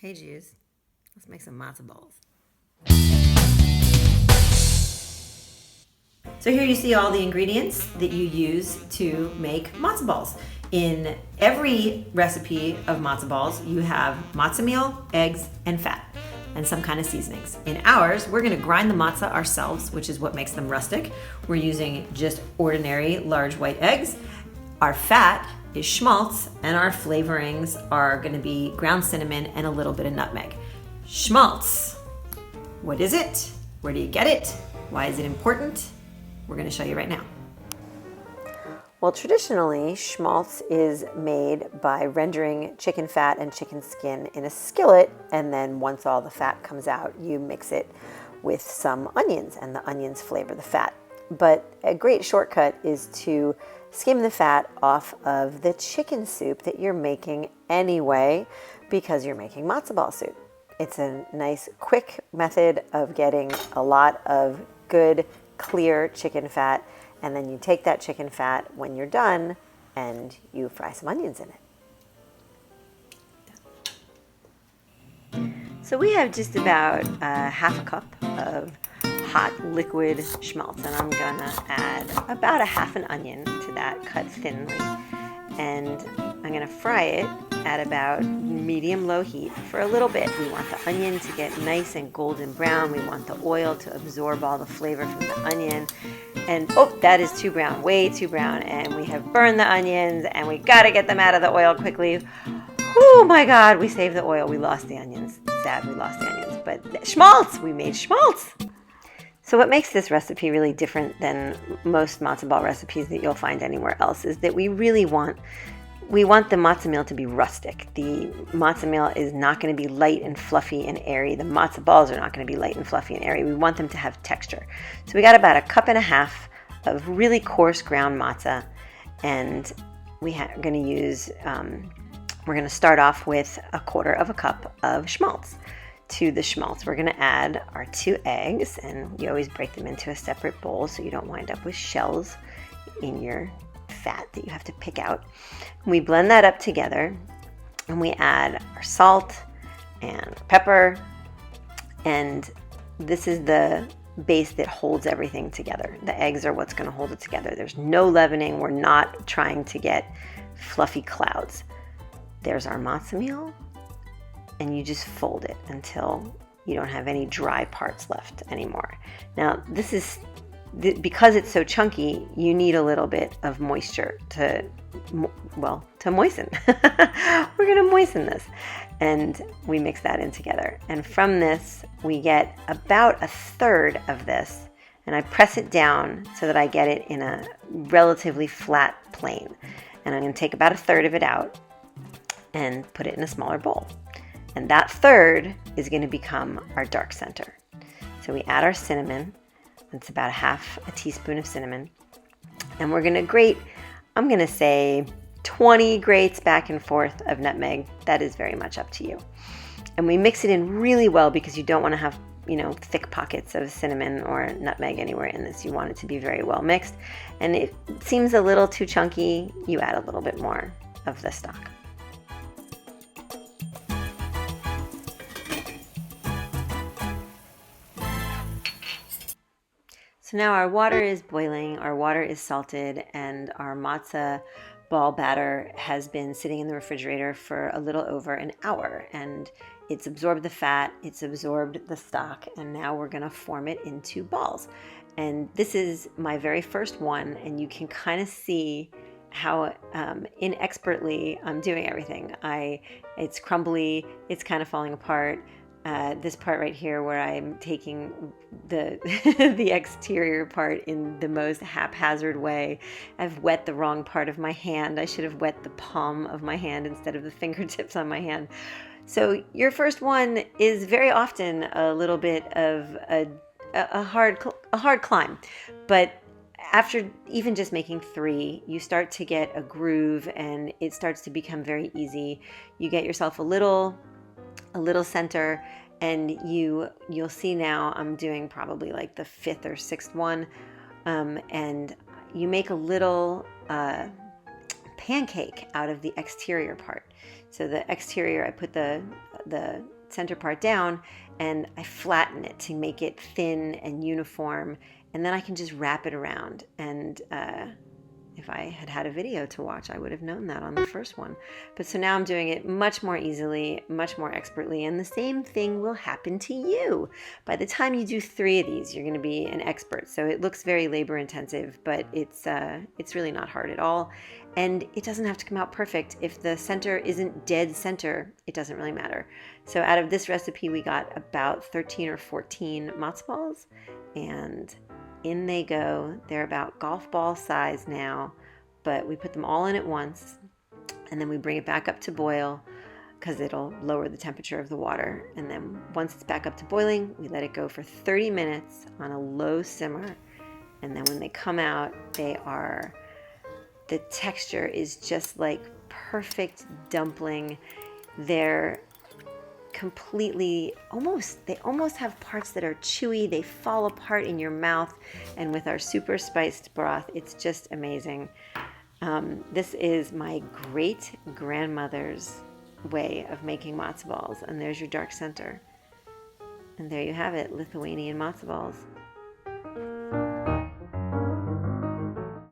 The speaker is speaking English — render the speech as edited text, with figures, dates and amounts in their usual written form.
Hey, Jews, let's make some matzo balls. So here you see all the ingredients that you use to make matzo balls. In every recipe of matzo balls, you have matzo meal, eggs, and fat, and some kind of seasonings. In ours, we're gonna grind the matzah ourselves, which is what makes them rustic. We're using just ordinary large white eggs. Our fat is schmaltz, and our flavorings are gonna be ground cinnamon and a little bit of nutmeg. Schmaltz, what is it? Where do you get it? Why is it important? We're gonna show you right now. Well, traditionally, schmaltz is made by rendering chicken fat and chicken skin in a skillet, and then once all the fat comes out, you mix it with some onions, and the onions flavor the fat. But a great shortcut is to skim the fat off of the chicken soup that you're making anyway, because you're making matzo ball soup. It's a nice, quick method of getting a lot of good, clear chicken fat, and then you take that chicken fat when you're done and you fry some onions in it. So we have just about half a cup of hot liquid schmaltz, and I'm gonna add about a half an onion to that, cut thinly, and I'm gonna fry it at about medium-low heat for a little bit. We want the onion to get nice and golden brown. We want the oil to absorb all the flavor from the onion. And oh, that is too brown, way too brown, and we have burned the onions, and we gotta get them out of the oil quickly. Oh my God, we saved the oil, we lost the onions. Sad we lost the onions, but schmaltz, we made schmaltz. So what makes this recipe really different than most matzo ball recipes that you'll find anywhere else is that we want the matzo meal to be rustic. The matzo meal is not going to be light and fluffy and airy. The matzo balls are not going to be light and fluffy and airy. We want them to have texture. So we got about a cup and a half of really coarse ground matzah, and we're going to use, we're going to start off with a quarter of a cup of schmaltz. To the schmaltz, we're going to add our 2 eggs, and you always break them into a separate bowl so you don't wind up with shells in your fat that you have to pick out. We blend that up together, and we add our salt and pepper, and this is the base that holds everything together. The eggs are what's going to hold it together. There's no leavening. We're not trying to get fluffy clouds. There's our matzo meal, and you just fold it until you don't have any dry parts left anymore. Now, this is because it's so chunky, you need a little bit of moisture to moisten. We're going to moisten this, and we mix that in together. And from this, we get about a third of this, and I press it down so that I get it in a relatively flat plane. And I'm going to take about a third of it out and put it in a smaller bowl. And that third is going to become our dark center. So we add our cinnamon. It's about half a teaspoon of cinnamon. And we're going to grate, I'm going to say 20 grates back and forth of nutmeg. That is very much up to you. And we mix it in really well because you don't want to have, thick pockets of cinnamon or nutmeg anywhere in this. You want it to be very well mixed. And it seems a little too chunky, you add a little bit more of the stock. So now our water is boiling, our water is salted, and our matzah ball batter has been sitting in the refrigerator for a little over an hour, and it's absorbed the fat, it's absorbed the stock, and now we're going to form it into balls. And this is my very first one, and you can kind of see how inexpertly I'm doing everything. It's crumbly, it's kind of falling apart. This part right here where I'm taking the the exterior part in the most haphazard way. I've wet the wrong part of my hand. I should have wet the palm of my hand instead of the fingertips on my hand. So your first one is very often a little bit of a hard climb, but after even just making 3, you start to get a groove, and it starts to become very easy. You get yourself a little center, and you'll see now I'm doing probably like the 5th or 6th one, and you make a little pancake out of the exterior part. So the exterior, I put the the center part down, and I flatten it to make it thin and uniform, and then I can just wrap it around. And if I had had a video to watch, I would have known that on the first one. But so now I'm doing it much more easily, much more expertly, and the same thing will happen to you. By the time you do 3 of these, you're going to be an expert. So it looks very labor intensive, but it's really not hard at all. And it doesn't have to come out perfect. If the center isn't dead center, it doesn't really matter. So out of this recipe, we got about 13 or 14 matzo balls, and in they go. They're about golf ball size now, but we put them all in at once, and then we bring it back up to boil because it'll lower the temperature of the water. And then once it's back up to boiling, we let it go for 30 minutes on a low simmer. And then when they come out, the texture is just like perfect dumpling. They're completely, they almost have parts that are chewy. They fall apart in your mouth, and with our super spiced broth, it's just amazing. This is my great grandmother's way of making matzo balls, and there's your dark center. And there you have it, Lithuanian matzo balls.